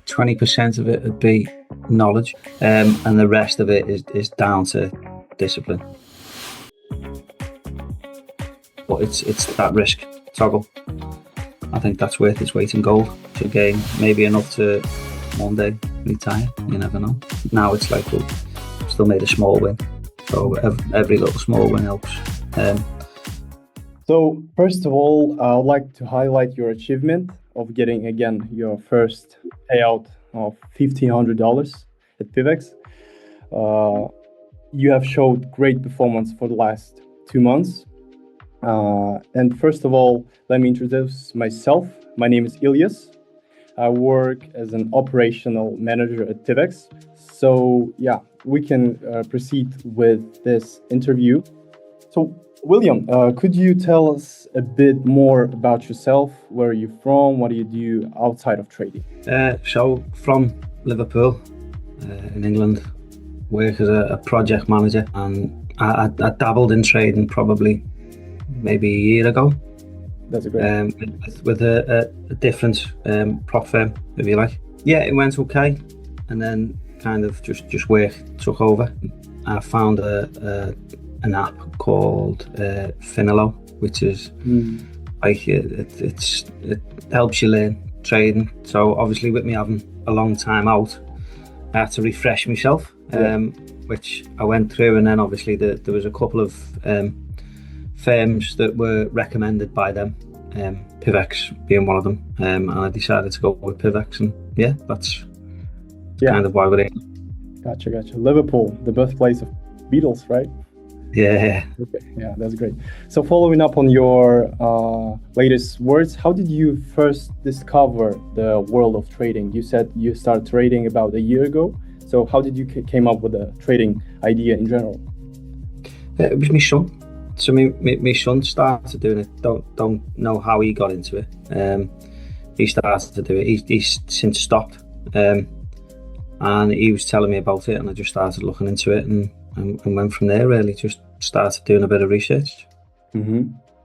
20% of it would be knowledge, and the rest of it is down to discipline. But it's that risk toggle. I think that's worth its weight in gold to gain maybe enough to one day retire. You never know. Now it's like, well, still made a small win. So every little small win helps. So first of all, I would like to highlight your achievement of getting, again, your first payout of $1,500 at Pivex. You have showed great performance for the last 2 months. And first of all, let me introduce myself. My name is Ilyas. I work as an operational manager at Pivex. So yeah, we can proceed with this interview. So William, could you tell us a bit more about yourself? Where are you from? What do you do outside of trading? So from Liverpool in England, work as a project manager, and I dabbled in trading probably maybe a year ago. That's a great. With a different prop firm, if you like. Yeah, it went okay, and then kind of just work took over. I found an app called Finello, which is like it helps you learn trading. So obviously, with me having a long time out, I had to refresh myself, which I went through, and then obviously there was a couple of firms that were recommended by them, Pivex being one of them, and I decided to go with Pivex, and yeah, that's kind of why we're here. Gotcha. Liverpool, the birthplace of Beatles, right? Yeah. Okay. Yeah, that's great. So following up on your latest words, how did you first discover the world of trading? You said you started trading about a year ago. So how did you came up with the trading idea in general? It was my son. So my son started doing it. Don't know how he got into it. He started to do it. He's since stopped. And he was telling me about it, and I just started looking into it, and went from there. Really, just started doing a bit of research.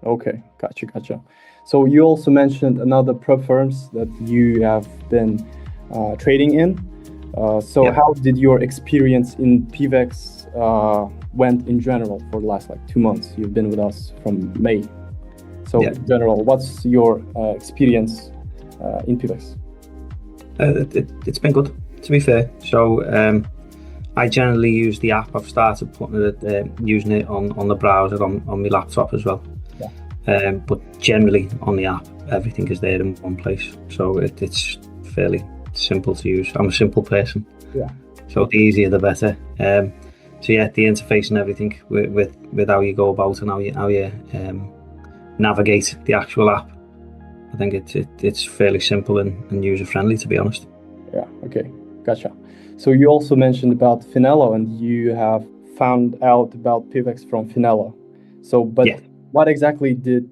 Okay, gotcha. So you also mentioned another prop firms that you have been trading in. How did your experience in Pivex went in general for the last 2 months? You've been with us from May. So in general, what's your experience in Pivex? It's been good, to be fair. So I generally use the app. I've started putting it, using it on the browser on my laptop as well. But generally on the app, everything is there in one place. So it's fairly simple to use. I'm a simple person. So the easier the better. So yeah, the interface and everything with how you go about and how you navigate the actual app, I think it's fairly simple and user friendly, to be honest. Yeah. Okay. Gotcha. So you also mentioned about Finello, and you have found out about Pivex from Finello. So, but why exactly did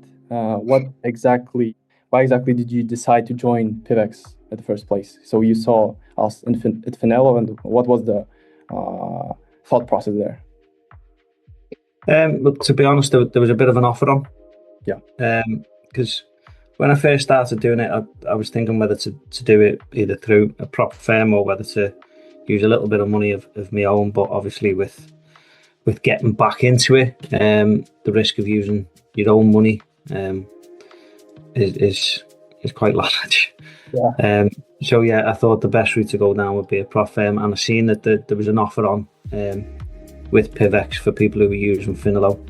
you decide to join Pivex at the first place? So you saw us at Finello, and what was the thought process there? Well, to be honest, there was a bit of an offer on. Because when I first started doing it, I was thinking whether to do it either through a prop firm or whether to use a little bit of money of my own. But obviously with getting back into it, the risk of using your own money is quite large. So yeah, I thought the best route to go down would be a prop firm, and I seen that there was an offer on with Pivex for people who were using Finello,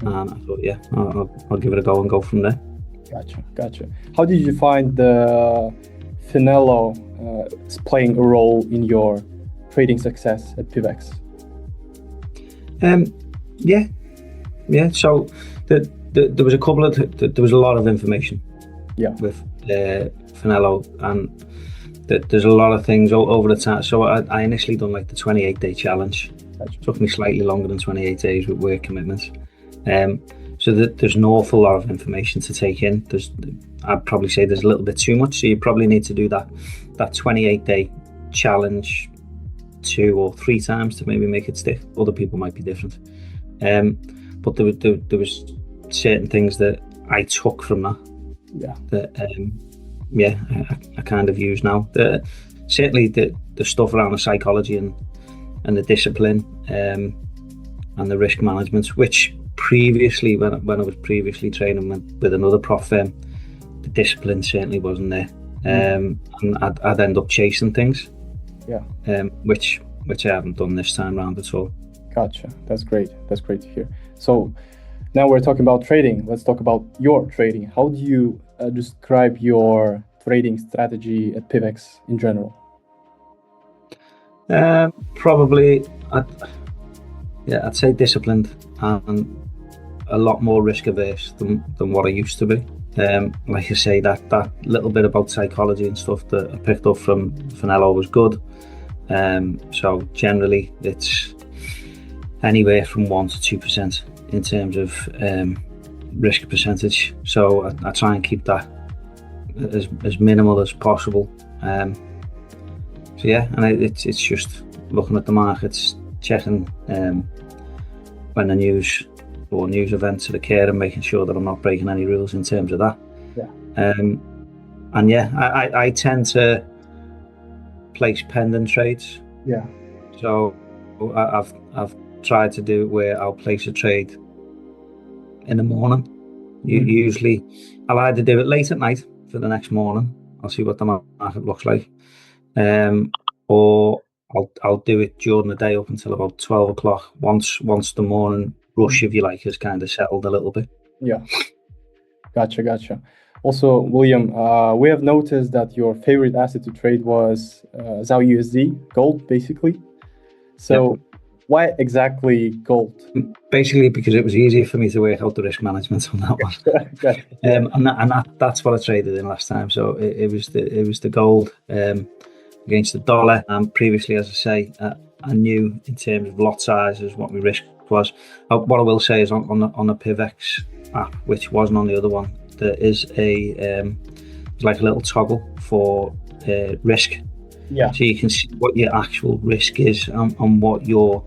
and I thought I'll give it a go and go from there. Gotcha. How did you find the Finello playing a role in your trading success at Pivex? So there was there was a lot of information. With Finello, and there's a lot of things over the time. So I initially done the 28-day challenge. It took me slightly longer than 28 days with work commitments. So there's an awful lot of information to take in. I'd probably say there's a little bit too much. So you probably need to do that 28-day challenge 2 or 3 times to maybe make it stick. Other people might be different. But there was certain things that I took from that. I kind of use now. certainly the stuff around the psychology and the discipline and the risk management, which previously, when I was previously training with another prof firm, the discipline certainly wasn't there. And I'd end up chasing things, which I haven't done this time round at all. Gotcha. That's great. That's great to hear. So now we're talking about trading. Let's talk about your trading. How do you describe your trading strategy at Pivex in general? Probably, I'd say disciplined and a lot more risk averse than what I used to be. Like I say, that little bit about psychology and stuff that I picked up from Finello was good. So generally, it's anywhere from 1 to 2% in terms of risk percentage. So I try and keep that as minimal as possible. So yeah, and it's just looking at the markets, checking when the news events are occurring, and making sure that I'm not breaking any rules in terms of that. And yeah, I tend to place pending trades. Yeah. So I've tried to do it where I'll place a trade in the morning. Usually, I'll either do it late at night for the next morning. I'll see what the market looks like, or I'll do it during the day up until about 12 o'clock. Once the morning rush, if you like, has kind of settled a little bit. Yeah. Gotcha. Also, William, we have noticed that your favorite asset to trade was ZAO USD, gold, basically. So why exactly gold? Basically because it was easier for me to work out the risk management on that one. And that's what I traded in last time. So it was the gold against the dollar. And previously, as I say, I knew in terms of lot sizes what my risk was. What I will say is on the Pivex app, which wasn't on the other one, there is like a little toggle for risk. Yeah. So you can see what your actual risk is and what you're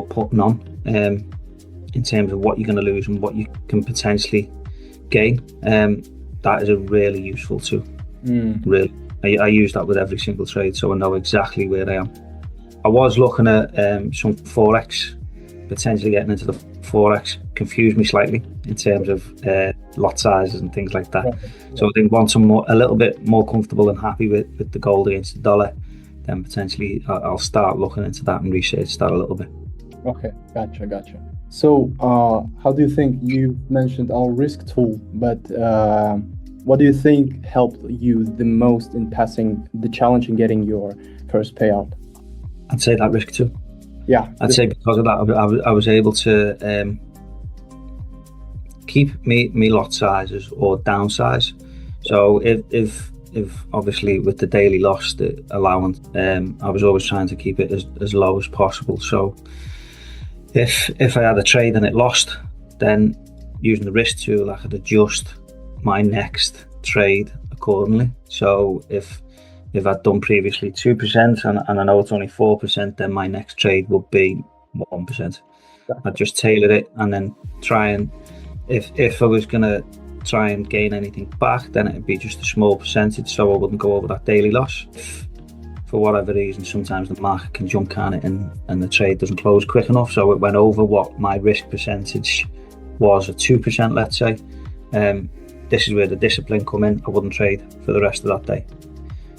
putting on in terms of what you're going to lose and what you can potentially gain. That is a really useful tool. Really, I use that with every single trade, so I know exactly where I am. I was looking at some forex, potentially getting into the forex. Confused me slightly in terms of lot sizes and things like that. So I think once I'm a little bit more comfortable and happy with the gold against the dollar, then potentially I'll start looking into that and research that a little bit. Okay, gotcha. So how do you think, you mentioned our risk tool, but what do you think helped you the most in passing the challenge and getting your first payout? I'd say that risk tool. Yeah. I'd say because of that, I was able to keep me lot sizes or downsize. So if obviously with the daily loss, the allowance, I was always trying to keep it as low as possible. So if I had a trade and it lost, then using the risk tool, I could adjust my next trade accordingly. So if I'd done previously 2% and I know it's only 4%, then my next trade would be 1%. I'd just tailor it and then try and, if I was going to try and gain anything back, then it'd be just a small percentage, so I wouldn't go over that daily loss. If, for whatever reason, sometimes the market can jump can it and the trade doesn't close quick enough, so it went over what my risk percentage was at 2%, let's say. This is where the discipline come in. I wouldn't trade for the rest of that day,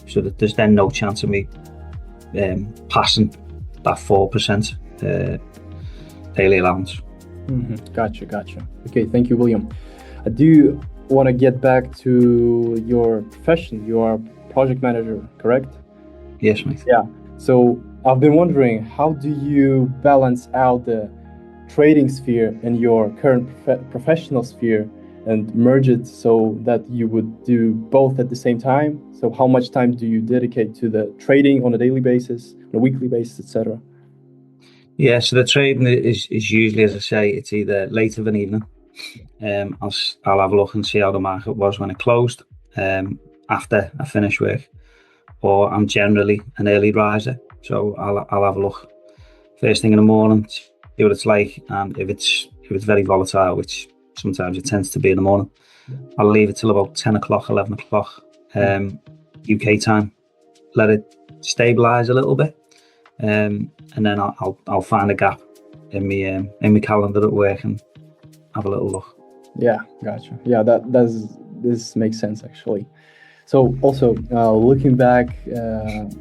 so that there's then no chance of me passing that 4% daily allowance. Gotcha. Okay, thank you, William. I do want to get back to your profession. You are project manager, correct? Yes, mate. Yeah. So I've been wondering, how do you balance out the trading sphere and your current professional sphere and merge it so that you would do both at the same time? So how much time do you dedicate to the trading on a daily basis, on a weekly basis, etc.? Yeah, so the trading is usually, as I say, it's either late of an evening. I'll have a look and see how the market was when it closed after I finish work, or I'm generally an early riser, so I'll have a look first thing in the morning, see what it's like, and if it's very volatile, which sometimes it tends to be in the morning, I'll leave it till about 10 o'clock, 11 o'clock UK time, let it stabilize a little bit, and then I'll find a gap in my calendar at work and have a little look. Yeah, gotcha. Yeah, this makes sense actually. So also looking back,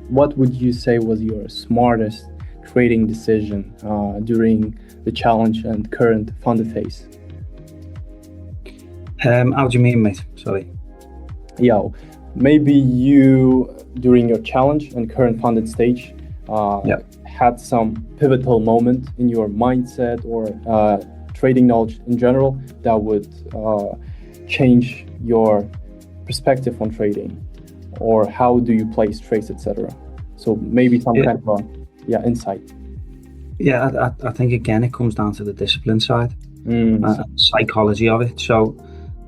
what would you say was your smartest trading decision during the challenge and current funded phase? How do you mean, mate? Sorry. Yeah, maybe you during your challenge and current funded stage had some pivotal moment in your mindset or trading knowledge in general that would change your perspective on trading, or how do you place trades, etc. So maybe some kind of insight. Yeah, I think again it comes down to the discipline side, psychology of it. So,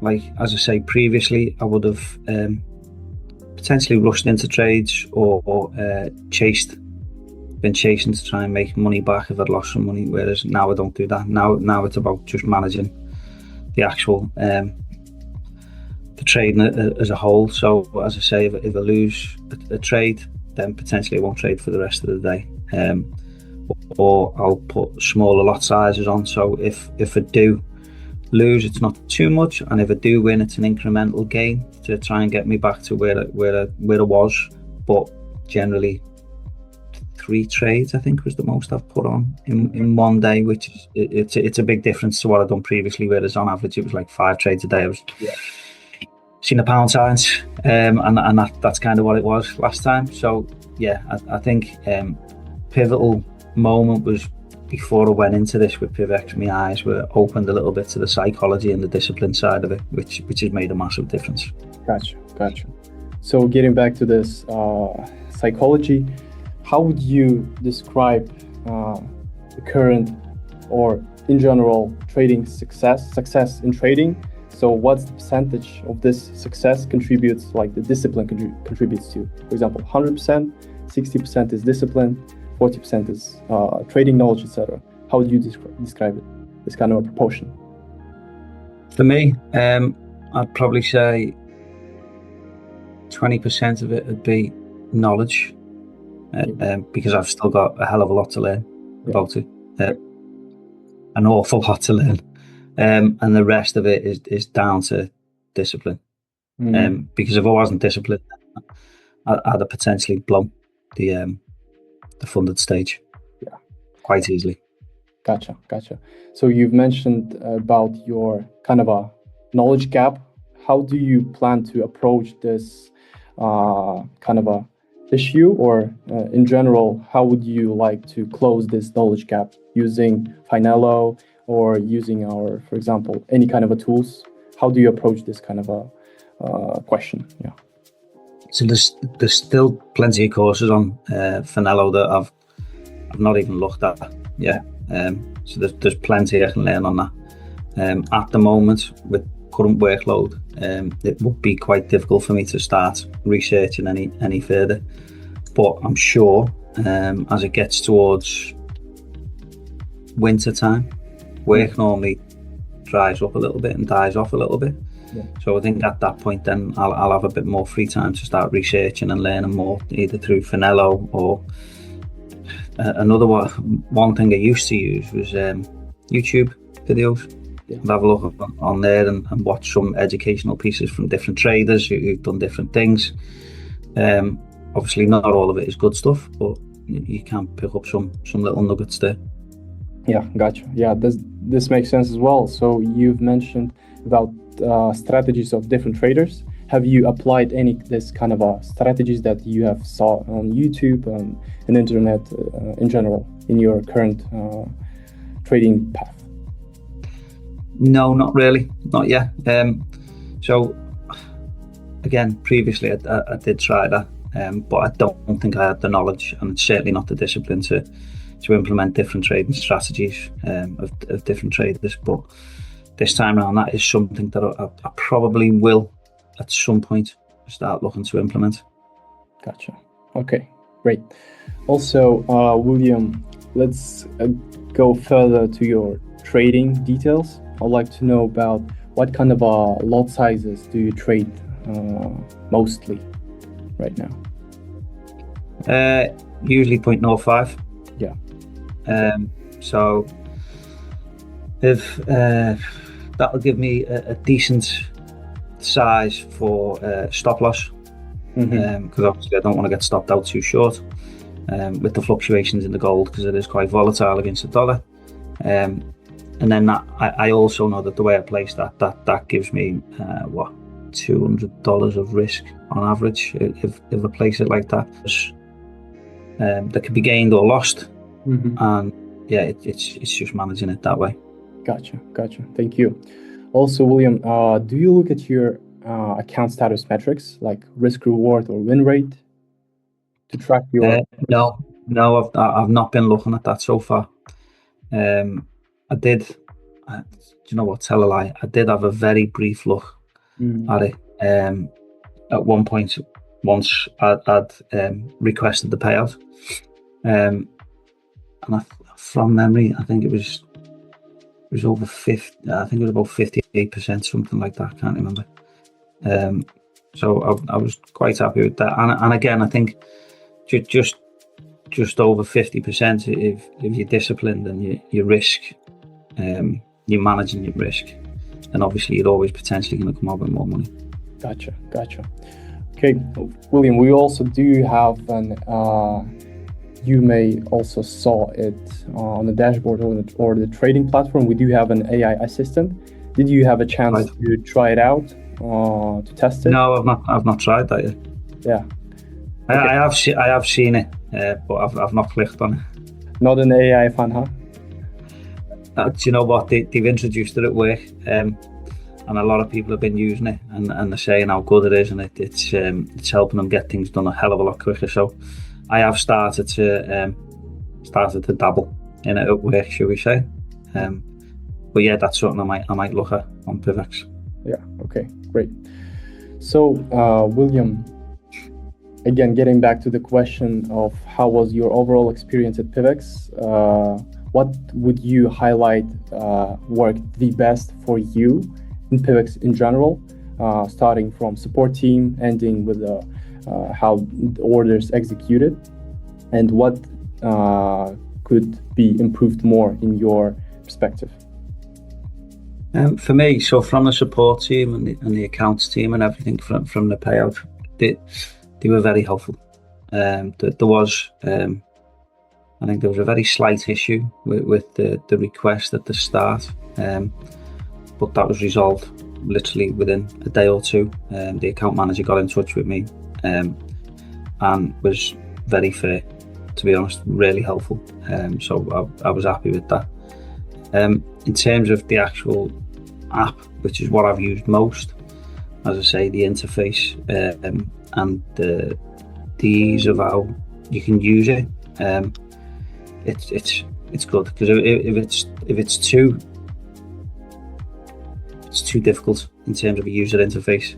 like as I say previously, I would have potentially rushed into trades or been chasing to try and make money back if I'd lost some money. Whereas now I don't do that. Now it's about just managing the actual the trading as a whole. So as I say, if I lose a trade, then potentially I won't trade for the rest of the day, or I'll put smaller lot sizes on. So if I do lose, it's not too much, and if I do win, it's an incremental gain to try and get me back to where I was. But generally 3 trades I think was the most I've put on in one day, which is it's a big difference to what I've done previously, whereas on average it was like 5 trades a day. I was seeing the pound signs, and that's kind of what it was last time. So yeah, I think pivotal moment was before I went into this with Pivex. My eyes were opened a little bit to the psychology and the discipline side of it, which has made a massive difference. Gotcha. So getting back to this psychology, how would you describe the current or in general trading success in trading? So what's the percentage of this success contributes, like the discipline contributes to? For example, 100%, 60% is discipline, 40% is trading knowledge, etc. How would you describe it, this kind of a proportion? For me, I'd probably say 20% of it would be knowledge, because I've still got a hell of a lot to learn about it, an awful lot to learn, and the rest of it is down to discipline. Because if I wasn't disciplined, I'd have potentially blown the funded stage quite easily. Gotcha. So you've mentioned about your kind of a knowledge gap. How do you plan to approach this kind of a issue, or in general, how would you like to close this knowledge gap using Finello or using for example, any kind of a tools? How do you approach this kind of a question? Yeah. So there's still plenty of courses on Finello that I've not even looked at yet. So there's plenty I can learn on that. At the moment, with current workload, it would be quite difficult for me to start researching any further. But I'm sure as it gets towards winter time, work normally dries up a little bit and dies off a little bit. So I think at that point then I'll have a bit more free time to start researching and learning more, either through Finello or another one thing I used to use was YouTube videos. I'd have a look on there and watch some educational pieces from different traders who've done different things. Obviously not all of it is good stuff, but you can pick up some little nuggets there. Yeah, gotcha. Yeah, this makes sense as well. So you've mentioned about strategies of different traders. Have you applied any this kind of strategies that you have saw on YouTube and internet in general in your current trading path? No, not really, not yet. So again, previously I did try that, but I don't think I had the knowledge, and certainly not the discipline to implement different trading strategies of different traders. But this time around, that is something that I probably will at some point start looking to implement. Gotcha. Okay, great. Also, William, let's go further to your trading details. I'd like to know about what kind of lot sizes do you trade mostly right now? Usually 0.05. Yeah. So if that'll give me a decent size for stop loss, because obviously I don't want to get stopped out too short with the fluctuations in the gold, because it is quite volatile against the dollar. And then that I also know that the way I place that gives me $200 of risk on average if I place it like that. That can be gained or lost, and yeah, it's just managing it that way. Gotcha. Thank you. Also, William, do you look at your account status metrics like risk reward or win rate to track your? No, I've not been looking at that so far. I did. Do you know what? Tell a lie. I did have a very brief look at it. At one point, once I'd requested the payout, and from memory, I think it was over 50. I think it was about 58%, something like that. I can't remember. So I was quite happy with that. And again, I think just over 50% if you're disciplined and you risk, you're managing your risk, and obviously you're always potentially going to come out with more money. Gotcha. Okay, William, we also do have an you may also saw it on the dashboard or the trading platform. We do have an AI assistant. Did you have a chance to try it out, to test it? No, I've not tried that yet. Yeah. Okay. I have seen it, but I've not clicked on it. Not an AI fan, huh? Do you know what? They've introduced it at work, and a lot of people have been using it, and they're saying how good it is, and it's helping them get things done a hell of a lot quicker. So I have started to dabble in it at work, shall we say? But yeah, that's something I might look at on Pivex. Yeah. Okay. Great. So, William, again, getting back to the question of how was your overall experience at Pivex, what would you highlight worked the best for you in Pivex in general, starting from support team, ending with how the orders executed, and what could be improved more in your perspective? For me, so from the support team and the accounts team and everything from the payout, they were very helpful. There was, I think there was a very slight issue with the request at the start, but that was resolved literally within a day or two. The account manager got in touch with me and was very fair, to be honest, really helpful. So I was happy with that. In terms of the actual app, which is what I've used most, as I say, the interface and the ease of how you can use it, it's good, because if it's too difficult in terms of a user interface,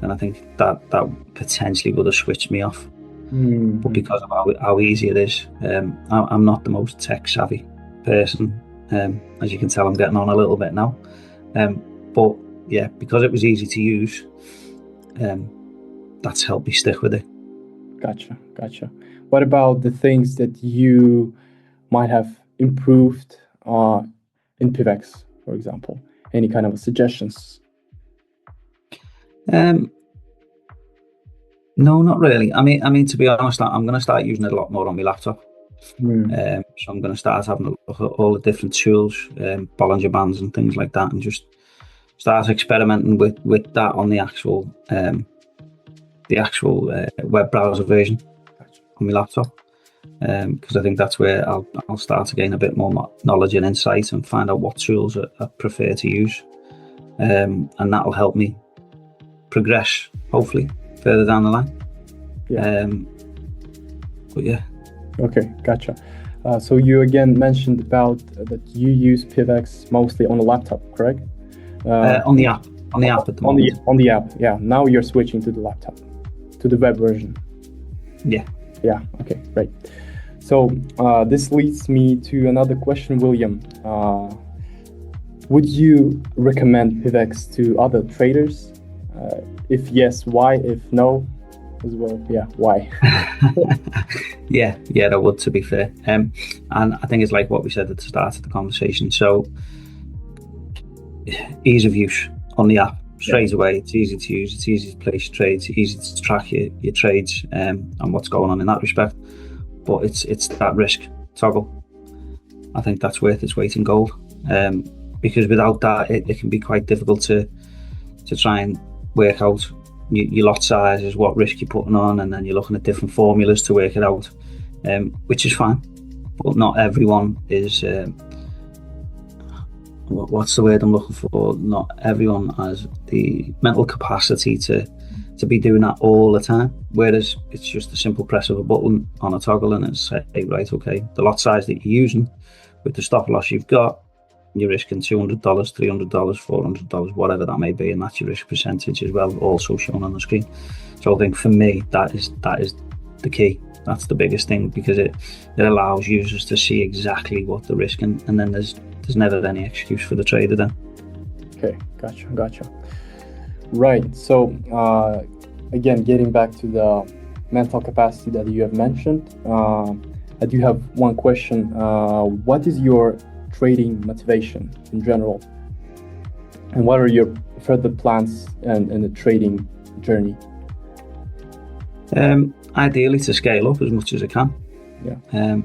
then I think that potentially would have switched me off. But because of how easy it is, I'm not the most tech savvy person. As you can tell, I'm getting on a little bit now. But yeah, because it was easy to use, that's helped me stick with it. Gotcha. What about the things that you might have improved in Pivex, for example? Any kind of suggestions? No, not really. I mean, to be honest, I'm going to start using it a lot more on my laptop. So I'm going to start having a look at all the different tools, Bollinger Bands and things like that, and just start experimenting with that on the actual web browser version on my laptop, because I think that's where I'll start to gain a bit more knowledge and insight and find out what tools I prefer to use, and that'll help me progress, hopefully, further down the line. But yeah. Okay, gotcha. So you again mentioned about that you use Pivex mostly on a laptop, correct? On the app at the moment. On the app, yeah. Now you're switching to the laptop, to the web version. Yeah. Okay, great. So this leads me to another question, William. Would you recommend Pivex to other traders? If yes, why? If no, as well. Yeah, why? Yeah, that would, to be fair. And I think it's like what we said at the start of the conversation. So ease of use on the app straight away. It's easy to use. It's easy to place trades. It's easy to track your trades and what's going on in that respect. But it's that risk toggle. I think that's worth its weight in gold. Because without that, it can be quite difficult to try and work out your lot sizes, what risk you're putting on, and then you're looking at different formulas to work it out, which is fine. But not everyone is. What's the word I'm looking for? Not everyone has the mental capacity to be doing that all the time. Whereas it's just a simple press of a button on a toggle, and it's say, right, okay, the lot size that you're using with the stop loss you've got, you're risking $200, $300, $400, whatever that may be, and that's your risk percentage as well, also shown on the screen. So I think for me, that is the key. That's the biggest thing, because it allows users to see exactly what the risk, and then there's never any excuse for the trader then. Okay, gotcha. Right. So again, getting back to the mental capacity that you have mentioned, I do have one question. What is your trading motivation in general, and what are your further plans in the trading journey? Ideally to scale up as much as I can. Yeah.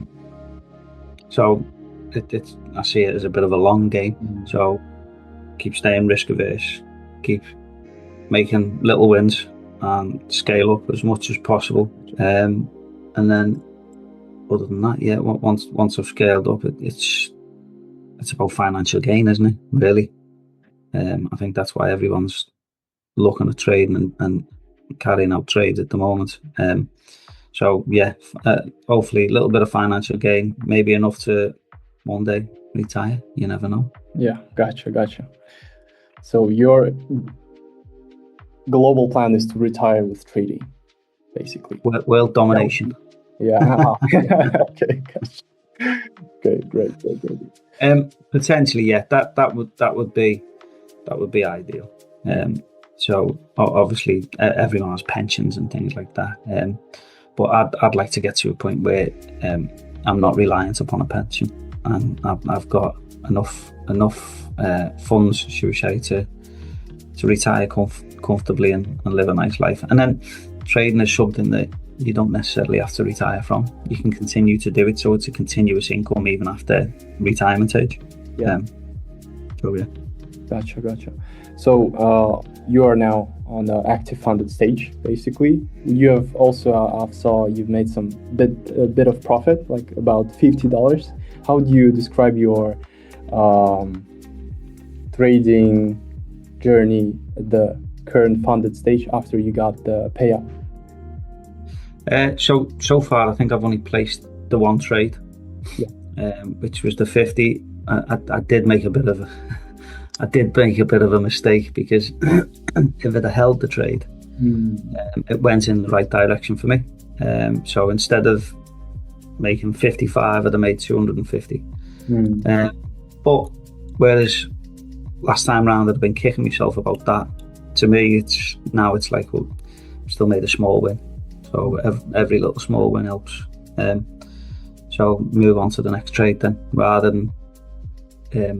So I see it as a bit of a long game. So keep staying risk averse, keep making little wins, and scale up as much as possible. And then other than that, yeah, once I've scaled up, it's about financial gain, isn't it? Really. I think that's why everyone's looking at trading and carrying out trades at the moment. So yeah, hopefully a little bit of financial gain, maybe enough to one day retire. You never know. Yeah, gotcha. So your global plan is to retire with trading, basically. World domination. Yeah. Okay, gotcha. Okay, great. Potentially, yeah. That would be ideal. So obviously everyone has pensions and things like that. But I'd like to get to a point where I'm not reliant upon a pension, and I've got enough funds, should we say, to retire comfortably and live a nice life. And then trading is something that you don't necessarily have to retire from. You can continue to do it, so it's a continuous income even after retirement age. Yeah. So yeah. Gotcha. So you are now on the active funded stage, basically. You have also, I saw you've made a bit of profit, like about $50. How do you describe your trading journey at the current funded stage after you got the payout? So far, I think I've only placed the one trade, which was the 50. I did make a bit of a mistake, because if it had held the trade, it went in the right direction for me. So instead of making 55, I'd have made 250. But whereas last time round I'd been kicking myself about that, to me it's like, well, I've still made a small win. So every little small win helps. So move on to the next trade then, rather than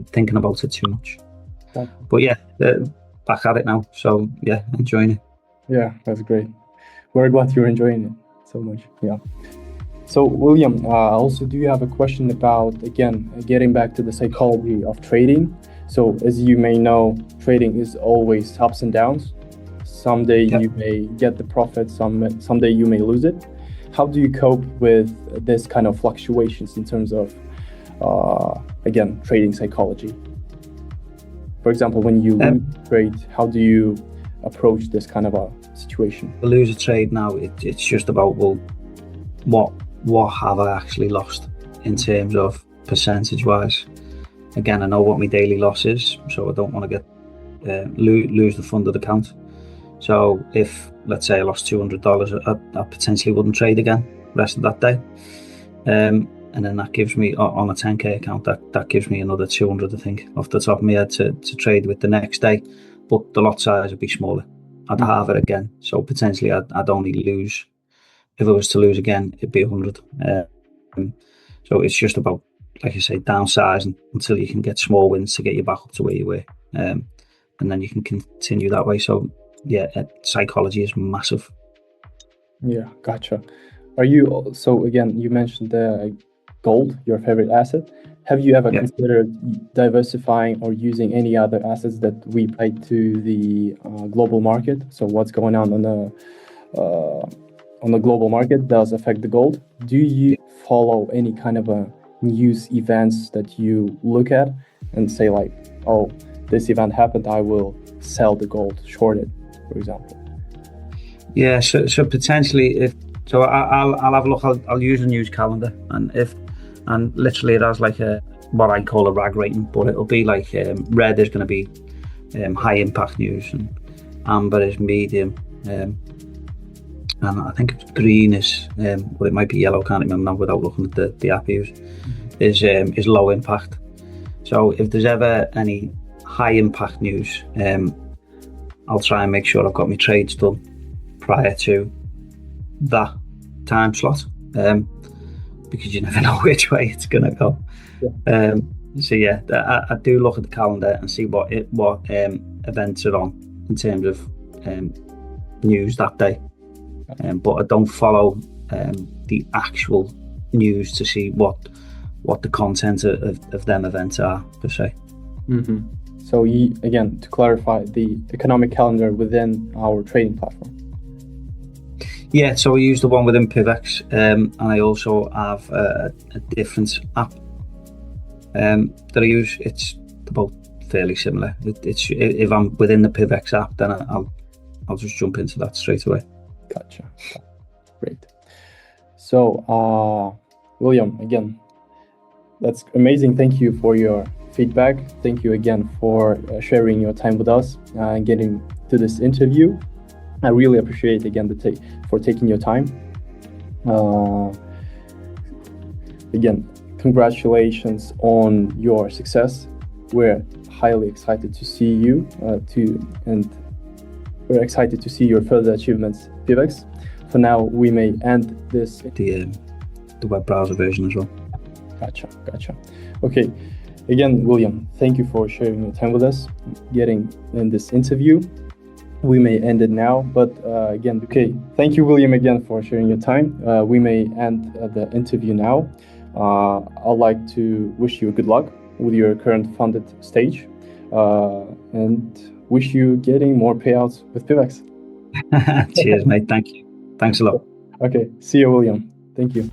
thinking about it too much. But yeah, back at it now. So yeah, enjoying it. Yeah, that's great. We're glad you're enjoying it so much. Yeah. So William, also, do you have a question about, again, getting back to the psychology of trading? So as you may know, trading is always ups and downs. Someday you may get the profit, someday you may lose it. How do you cope with this kind of fluctuations in terms of, again, trading psychology? For example, when you trade, how do you approach this kind of a situation? To lose a trade now, it's just about, well, what have I actually lost in terms of percentage wise? Again, I know what my daily loss is, so I don't want to get lose the funded account. So if, let's say, I lost $200, I potentially wouldn't trade again the rest of that day. And then that gives me, on a 10k account, that gives me another 200, I think, off the top of my head to trade with the next day. But the lot size would be smaller. I'd halve it again. So potentially I'd only lose, if I was to lose again, it'd be 100. So it's just about, like you say, downsizing until you can get small wins to get you back up to where you were. And then you can continue that way. So yeah, psychology is massive. Yeah, gotcha. So again, you mentioned gold, your favorite asset. Have you ever considered diversifying or using any other assets that we play to the global market? So what's going on the global market does affect the gold. Do you follow any kind of news events that you look at and say like, oh, this event happened, I will sell the gold, short it, for example? Yeah, so potentially I'll have a look. I'll use a news calendar, and literally it has like what I call a RAG rating, but it'll be like red is going to be high impact news, and amber is medium, and I think it's green is well, it might be yellow. Can't remember now without looking at the app use. Is low impact. So if there's ever any high impact news, I'll try and make sure I've got my trades done prior to that time slot, because you never know which way it's gonna go. So yeah, I do look at the calendar and see what events are on in terms of news that day, but I don't follow the actual news to see what the content of them events are per se. So again, to clarify, the economic calendar within our trading platform. Yeah, so we use the one within Pivex, and I also have a different app that I use. It's about fairly similar. It's if I'm within the Pivex app, then I'll just jump into that straight away. Gotcha. Great. So, William, again, that's amazing. Thank you for your feedback. Thank you again for sharing your time with us and getting to this interview. I really appreciate again for taking your time. Again, congratulations on your success. We're highly excited to see you and we're excited to see your further achievements, Pivex. For now, we may end this. The web browser version as well. Gotcha. Okay. Again, William, thank you for sharing your time with us, getting in this interview. We may end it now, but again, okay. Thank you, William, again for sharing your time. We may end the interview now. I'd like to wish you good luck with your current funded stage, and wish you getting more payouts with Pivex. Cheers, mate. Thank you. Thanks a lot. Okay. See you, William. Thank you.